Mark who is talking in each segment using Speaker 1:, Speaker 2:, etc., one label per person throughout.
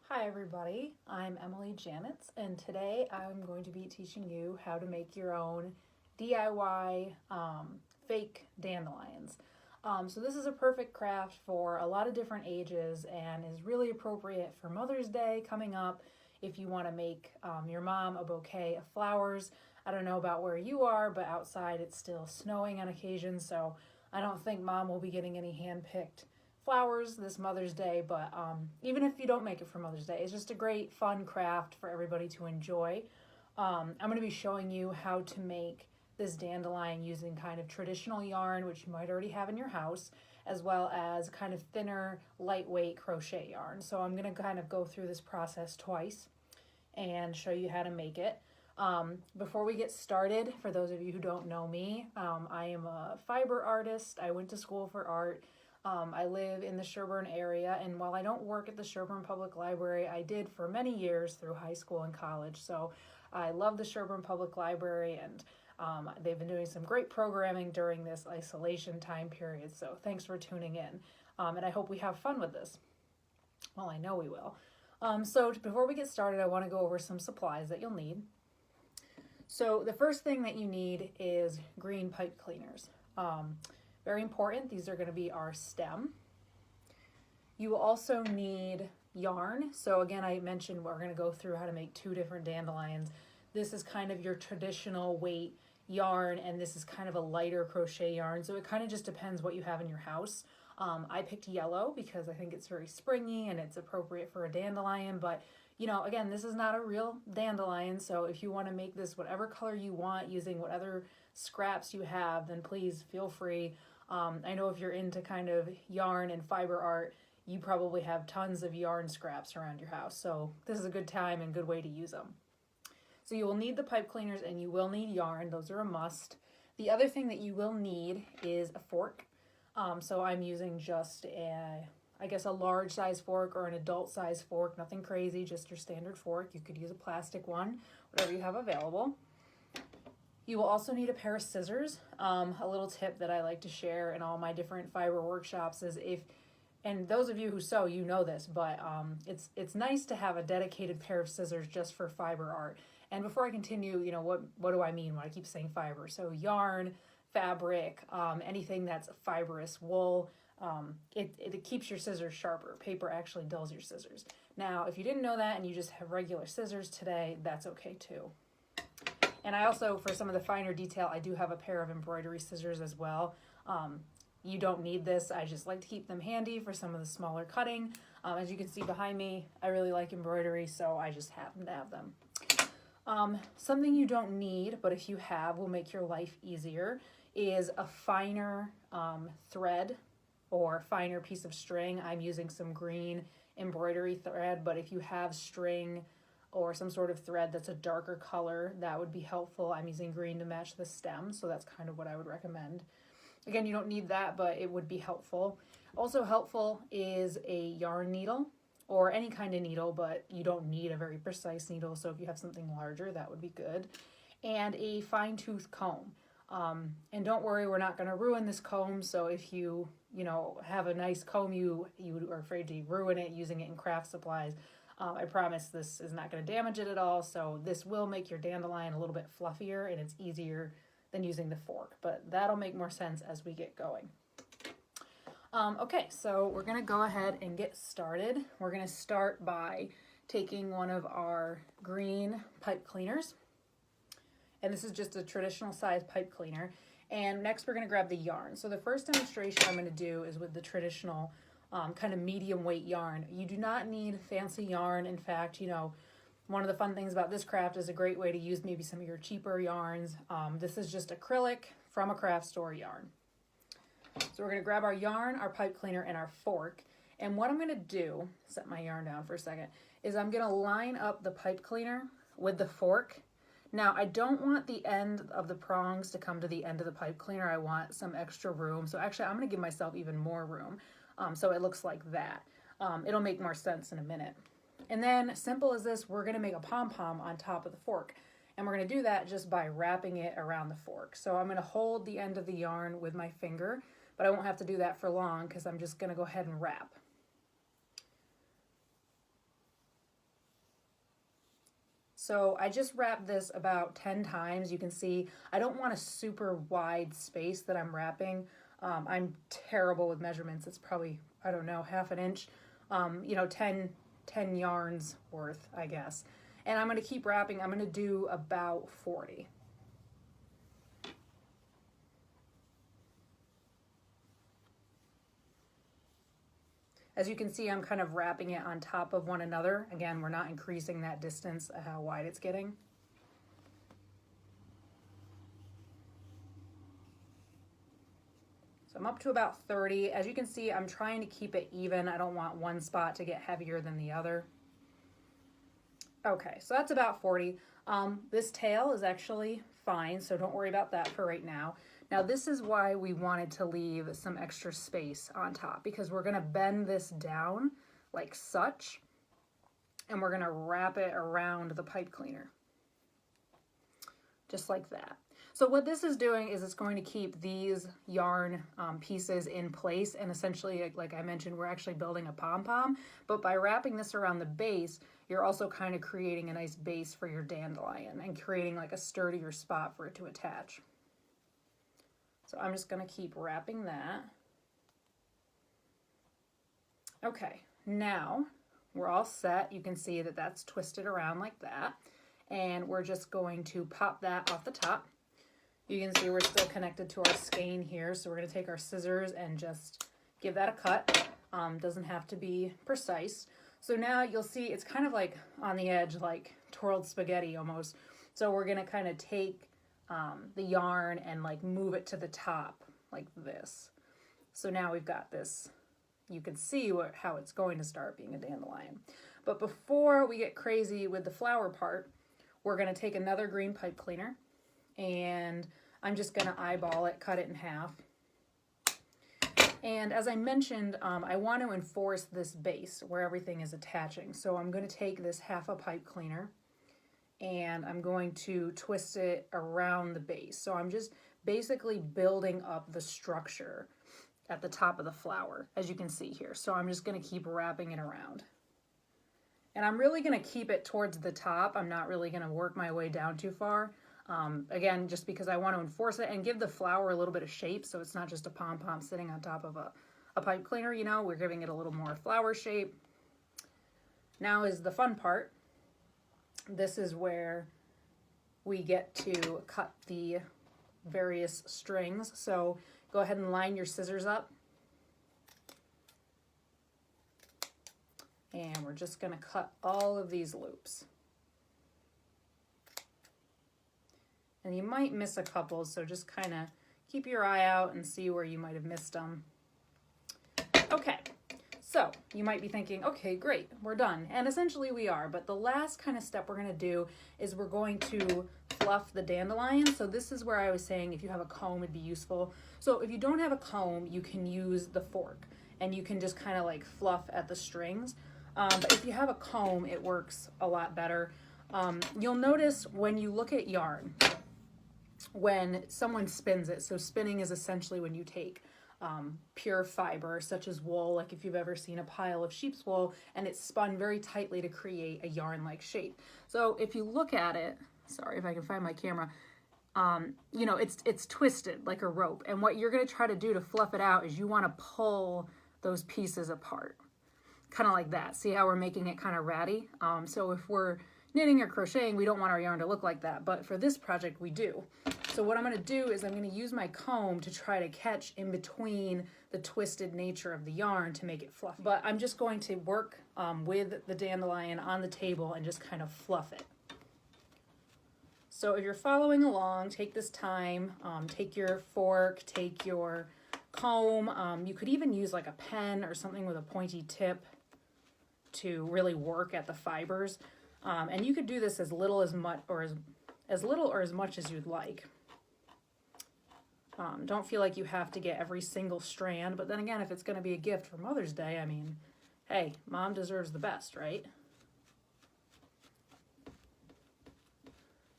Speaker 1: Hi everybody, I'm Emilee Janitz, and today I'm going to be teaching you how to make your own DIY fake dandelions. So this is a perfect craft for a lot of different ages and is really appropriate for Mother's Day coming up if you want to make your mom a bouquet of flowers. I don't know about where you are, but outside it's still snowing on occasion, so I don't think mom will be getting any hand-picked flowers this Mother's Day, but even if you don't make it for Mother's Day, it's just a great fun craft for everybody to enjoy. I'm going to be showing you how to make this dandelion using kind of traditional yarn, which you might already have in your house, as well as kind of thinner, lightweight crochet yarn. So I'm going to kind of go through this process twice and show you how to make it. Before we get started, for those of you who don't know me, I am a fiber artist. I went to school for art. I live in the Sherburne area, and while I don't work at the Sherburne Public Library, I did for many years through high school and college. So I love the Sherburne Public Library, and they've been doing some great programming during this isolation time period. So thanks for tuning in, and I hope we have fun with this. Well, I know we will. So before we get started, I want to go over some supplies that you'll need. So the first thing that you need is green pipe cleaners. Very important, these are going to be our stem. You will also need yarn. So again, I mentioned we're going to go through how to make two different dandelions. This is kind of your traditional weight yarn, and this is kind of a lighter crochet yarn. So it kind of just depends what you have in your house. I picked yellow because I think it's very springy and it's appropriate for a dandelion, but again, this is not a real dandelion, so if you want to make this whatever color you want using whatever scraps you have, then please feel free. I know if you're into kind of yarn and fiber art, you probably have tons of yarn scraps around your house, so this is a good time and good way to use them. So you will need the pipe cleaners and you will need yarn. Those are a must. The other thing that you will need is a fork. So I'm using just a large size fork or an adult size fork, nothing crazy, just your standard fork. You could use a plastic one, whatever you have available. You will also need a pair of scissors. A little tip that I like to share in all my different fiber workshops is and those of you who sew, you know this, but it's nice to have a dedicated pair of scissors just for fiber art. And before I continue, what do I mean when I keep saying fiber? So yarn, fabric, anything that's fibrous, wool, it keeps your scissors sharper. Paper actually dulls your scissors. Now, if you didn't know that and you just have regular scissors today, that's okay too. And I also, for some of the finer detail, I do have a pair of embroidery scissors as well. You don't need this. I just like to keep them handy for some of the smaller cutting. As you can see behind me, I really like embroidery, so I just happen to have them. Something you don't need, but if you have, will make your life easier, is a finer thread or finer piece of string. I'm using some green embroidery thread, but if you have string or some sort of thread that's a darker color, that would be helpful. I'm using green to match the stem, so that's kind of what I would recommend. Again, you don't need that, but it would be helpful. Also helpful is a yarn needle or any kind of needle, but you don't need a very precise needle, so if you have something larger, that would be good. And a fine-tooth comb. And don't worry, we're not going to ruin this comb, so if you have a nice comb, you are afraid to ruin it using it in craft supplies, I promise this is not going to damage it at all, so this will make your dandelion a little bit fluffier and it's easier than using the fork, but that'll make more sense as we get going. Okay, so we're going to go ahead and get started. We're going to start by taking one of our green pipe cleaners, and this is just a traditional size pipe cleaner, and next we're going to grab the yarn. So the first demonstration I'm going to do is with the traditional kind of medium weight yarn. You do not need fancy yarn. In fact, one of the fun things about this craft is a great way to use maybe some of your cheaper yarns. This is just acrylic from a craft store yarn. So we're going to grab our yarn, our pipe cleaner, and our fork. And what I'm going to do, set my yarn down for a second, is I'm going to line up the pipe cleaner with the fork. Now, I don't want the end of the prongs to come to the end of the pipe cleaner. I want some extra room. So actually, I'm going to give myself even more room. So it looks like that. It'll make more sense in a minute. And then, simple as this, we're going to make a pom-pom on top of the fork. And we're going to do that just by wrapping it around the fork. So I'm going to hold the end of the yarn with my finger, but I won't have to do that for long because I'm just going to go ahead and wrap. So I just wrapped this about 10 times. You can see I don't want a super wide space that I'm wrapping. I'm terrible with measurements. It's probably, I don't know, half an inch, 10 yarns worth, I guess. And I'm going to keep wrapping. I'm going to do about 40. As you can see, I'm kind of wrapping it on top of one another. Again, we're not increasing that distance of how wide it's getting. So I'm up to about 30. As you can see, I'm trying to keep it even. I don't want one spot to get heavier than the other. Okay, so that's about 40. This tail is actually fine, so don't worry about that for right now. Now this is why we wanted to leave some extra space on top, because we're gonna bend this down like such, and we're gonna wrap it around the pipe cleaner. Just like that. So what this is doing is it's going to keep these yarn pieces in place, and essentially, like I mentioned, we're actually building a pom-pom, but by wrapping this around the base, you're also kind of creating a nice base for your dandelion and creating like a sturdier spot for it to attach. So I'm just going to keep wrapping that. Okay, now we're all set. You can see that that's twisted around like that. And we're just going to pop that off the top. You can see we're still connected to our skein here. So we're going to take our scissors and just give that a cut. Doesn't have to be precise. So now you'll see it's kind of like on the edge, like twirled spaghetti almost. So we're going to kind of take the yarn and like move it to the top like this. So now we've got this, you can see how it's going to start being a dandelion. But before we get crazy with the flower part, we're going to take another green pipe cleaner, and I'm just going to eyeball it, cut it in half. And as I mentioned, I want to enforce this base where everything is attaching. So I'm going to take this half a pipe cleaner and I'm going to twist it around the base. So I'm just basically building up the structure at the top of the flower, as you can see here. So I'm just going to keep wrapping it around. And I'm really going to keep it towards the top. I'm not really going to work my way down too far. Again, just because I want to enforce it and give the flower a little bit of shape, so it's not just a pom-pom sitting on top of a pipe cleaner, you know, we're giving it a little more flower shape. Now is the fun part. This is where we get to cut the various strings. So go ahead and line your scissors up. And we're just going to cut all of these loops. And you might miss a couple, so just kind of keep your eye out and see where you might have missed them. Okay, so you might be thinking, okay, great, we're done. And essentially we are, but the last kind of step we're going to do is we're going to fluff the dandelion. So this is where I was saying if you have a comb, it'd be useful. So if you don't have a comb, you can use the fork, and you can just kind of like fluff at the strings. But if you have a comb, it works a lot better. You'll notice when you look at yarn, when someone spins it, so spinning is essentially when you take pure fiber, such as wool, like if you've ever seen a pile of sheep's wool, and it's spun very tightly to create a yarn-like shape. So if you look at it, sorry if I can find my camera, you know, it's twisted like a rope. And what you're going to try to do to fluff it out is you want to pull those pieces apart. Kind of like that. See how we're making it kind of ratty? So if we're knitting or crocheting, we don't want our yarn to look like that. But for this project, we do. So what I'm going to do is I'm going to use my comb to try to catch in between the twisted nature of the yarn to make it fluffy. But I'm just going to work with the dandelion on the table and just kind of fluff it. So if you're following along, take this time, take your fork, take your comb. You could even use like a pen or something with a pointy tip to really work at the fibers. And you could do this as little as much or as little or as much as you'd like. Don't feel like you have to get every single strand, but then again, if it's going to be a gift for Mother's Day, I mean, hey, mom deserves the best, right?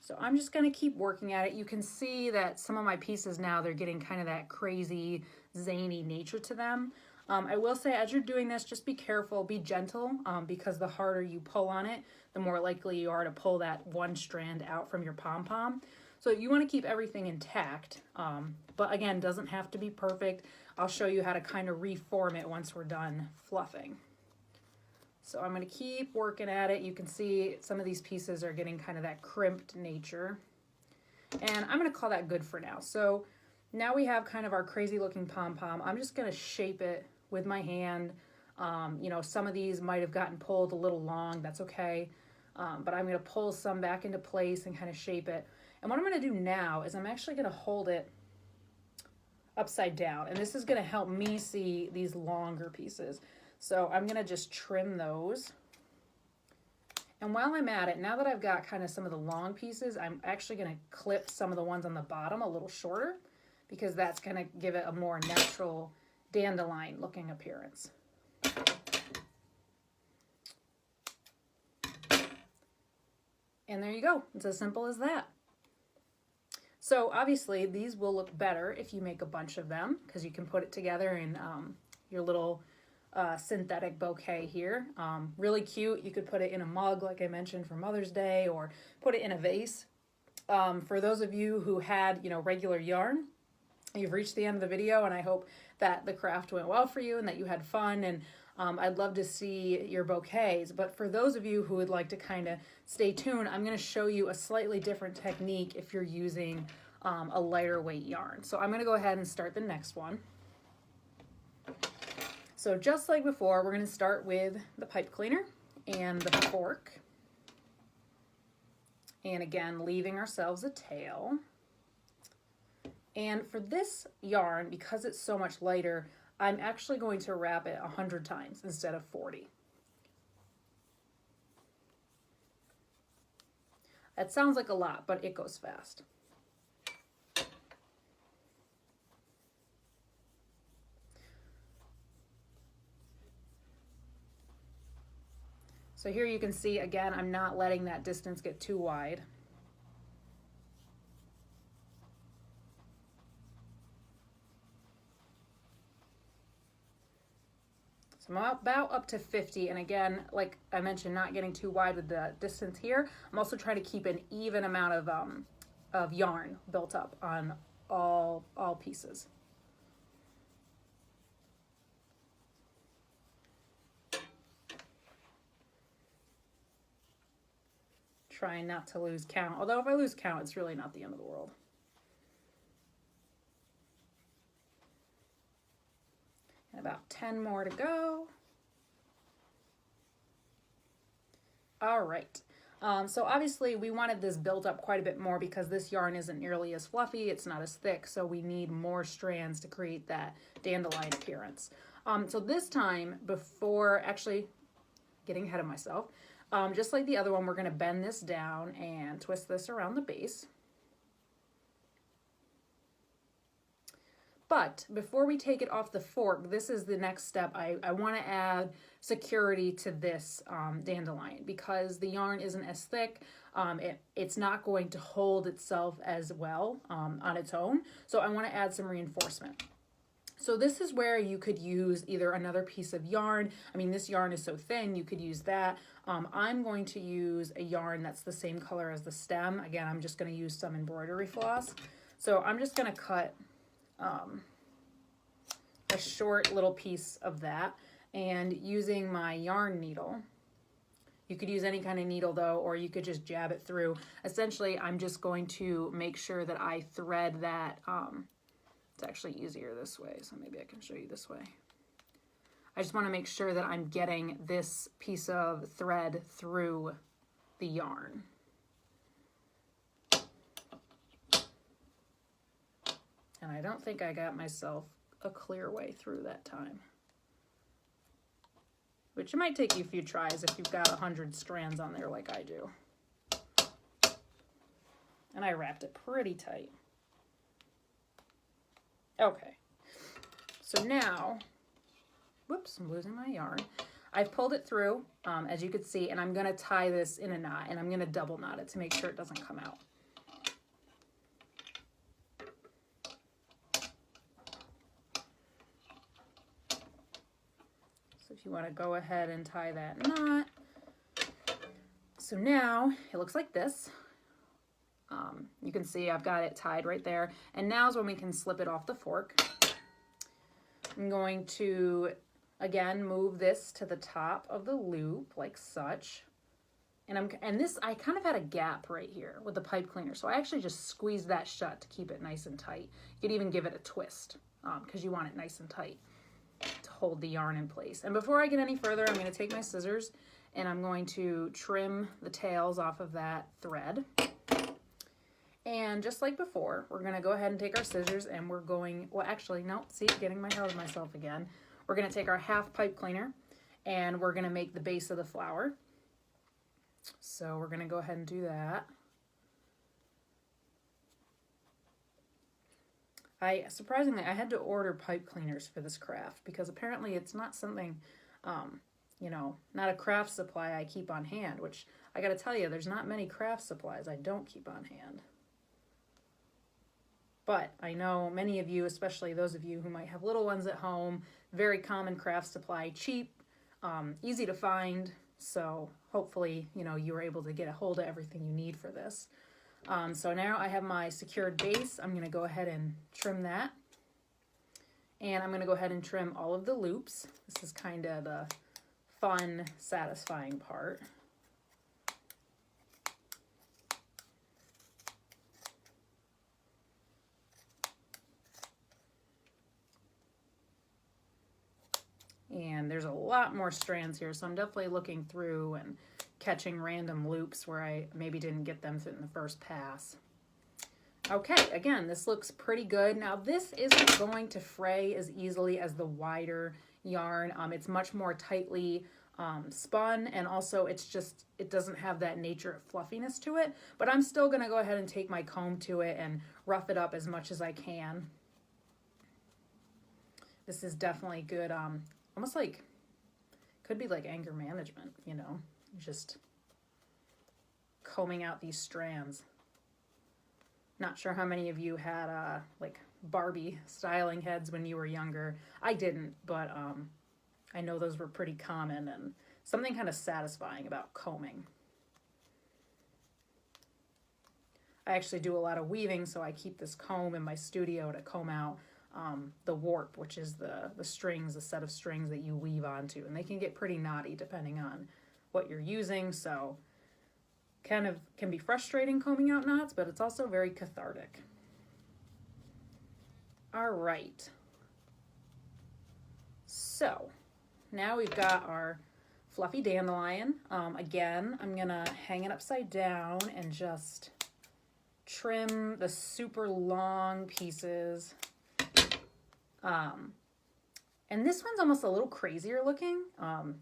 Speaker 1: So I'm just going to keep working at it. You can see that some of my pieces now, they're getting kind of that crazy zany nature to them. I will say, as you're doing this, just be careful, be gentle, because the harder you pull on it, the more likely you are to pull that one strand out from your pom-pom. So you want to keep everything intact, but again, doesn't have to be perfect. I'll show you how to kind of reform it once we're done fluffing. So I'm going to keep working at it. You can see some of these pieces are getting kind of that crimped nature. And I'm going to call that good for now. So now we have kind of our crazy looking pom-pom. I'm just going to shape it with my hand. You know, some of these might have gotten pulled a little long. That's okay. But I'm going to pull some back into place and kind of shape it. And what I'm going to do now is I'm actually going to hold it upside down. And this is going to help me see these longer pieces. So I'm going to just trim those. And while I'm at it, now that I've got kind of some of the long pieces, I'm actually going to clip some of the ones on the bottom a little shorter, because that's going to give it a more natural dandelion looking appearance. And there you go. It's as simple as that. So obviously these will look better if you make a bunch of them, because you can put it together in your little synthetic bouquet here. Really cute. You could put it in a mug like I mentioned for Mother's Day, or put it in a vase. For those of you who had, you know, regular yarn, you've reached the end of the video, and I hope that the craft went well for you and that you had fun. And I'd love to see your bouquets. But for those of you who would like to kind of stay tuned, I'm going to show you a slightly different technique if you're using a lighter weight yarn. So I'm going to go ahead and start the next one. So just like before, we're going to start with the pipe cleaner and the fork. And again, leaving ourselves a tail. And for this yarn, because it's so much lighter, I'm actually going to wrap it 100 times instead of 40. That sounds like a lot, but it goes fast. So here you can see, again, I'm not letting that distance get too wide. So I'm about up to 50, and again, like I mentioned, not getting too wide with the distance here. I'm also trying to keep an even amount of yarn built up on all pieces. Trying not to lose count, although if I lose count, it's really not the end of the world. And about 10 more to go. All right. So obviously we wanted this built up quite a bit more because this yarn isn't nearly as fluffy, it's not as thick, so we need more strands to create that dandelion appearance. So this time, before actually getting ahead of myself, just like the other one, we're going to bend this down and twist this around the base. But before we take it off the fork, this is the next step. I want to add security to this dandelion because the yarn isn't as thick. It's not going to hold itself as well on its own. So I want to add some reinforcement. So this is where you could use either another piece of yarn. I mean, this yarn is so thin, you could use that. I'm going to use a yarn that's the same color as the stem. Again, I'm just going to use some embroidery floss. So I'm just going to cut a short little piece of that, and using my yarn needle. You could use any kind of needle though, or you could just jab it through. Essentially, I'm just going to make sure that I thread that. It's actually easier this way, so maybe I can show you this way. I just want to make sure that I'm getting this piece of thread through the yarn. And I don't think I got myself a clear way through that time. Which it might take you a few tries if you've got 100 strands on there like I do. And I wrapped it pretty tight. Okay, so now, whoops, I'm losing my yarn. I've pulled it through, as you can see, and I'm going to tie this in a knot, and I'm going to double knot it to make sure it doesn't come out. if you want to go ahead and tie that knot. So now it looks like this. You can see I've got it tied right there. And now's when we can slip it off the fork. I'm going to, again, move this to the top of the loop like such. And this, I kind of had a gap right here with the pipe cleaner. So I actually just squeezed that shut to keep it nice and tight. You could even give it a twist because you want it nice and tight to hold the yarn in place. And before I get any further, I'm going to take my scissors and I'm going to trim the tails off of that thread. And just like before, we're going to go ahead and take our scissors and we're going, well, actually, no, see, getting my hair with myself again. We're going to take our half pipe cleaner and we're going to make the base of the flower. So we're going to go ahead and do that. Surprisingly, I had to order pipe cleaners for this craft because apparently it's not something, you know, not a craft supply I keep on hand, which I got to tell you, there's not many craft supplies I don't keep on hand. But I know many of you, especially those of you who might have little ones at home, very common craft supply, cheap, easy to find. So hopefully, you know, you were able to get a hold of everything you need for this. So now I have my secured base. I'm going to go ahead and trim that. And I'm going to go ahead and trim all of the loops. This is kind of the fun, satisfying part. And there's a lot more strands here, so I'm definitely looking through and catching random loops where I maybe didn't get them in the first pass. Okay, again, this looks pretty good. Now this isn't going to fray as easily as the wider yarn. It's much more tightly spun, and also it doesn't have that nature of fluffiness to it, but I'm still gonna go ahead and take my comb to it and rough it up as much as I can. This is definitely good. Almost like, could be like anger management, you know, just combing out these strands. Not sure how many of you had like Barbie styling heads when you were younger. I didn't, but I know those were pretty common and something kind of satisfying about combing. I actually do a lot of weaving, so I keep this comb in my studio to comb out the warp, which is the strings, the set of strings that you weave onto. And they can get pretty knotty depending on what you're using, so kind of can be frustrating combing out knots, but it's also very cathartic. All right. So now we've got our fluffy dandelion. Again, I'm gonna hang it upside down and just trim the super long pieces. And this one's almost a little crazier looking.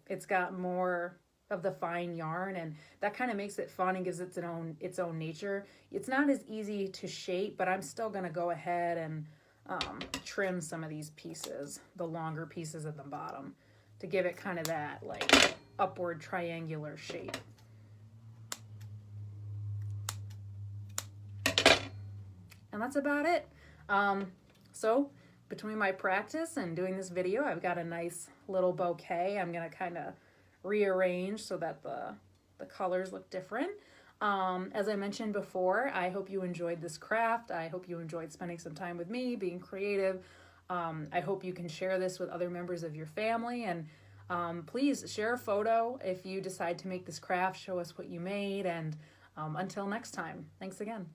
Speaker 1: It's got more of the fine yarn, and that kind of makes it fun and gives it its own nature. It's not as easy to shape, but I'm still gonna go ahead and trim some of these pieces, the longer pieces at the bottom, to give it kind of that like upward triangular shape. And that's about it. So between my practice and doing this video, I've got a nice little bouquet. I'm gonna kind of rearrange so that the colors look different. As I mentioned before, I hope you enjoyed this craft. I hope you enjoyed spending some time with me, being creative. I hope you can share this with other members of your family, and please share a photo if you decide to make this craft. Show us what you made, and until next time, thanks again.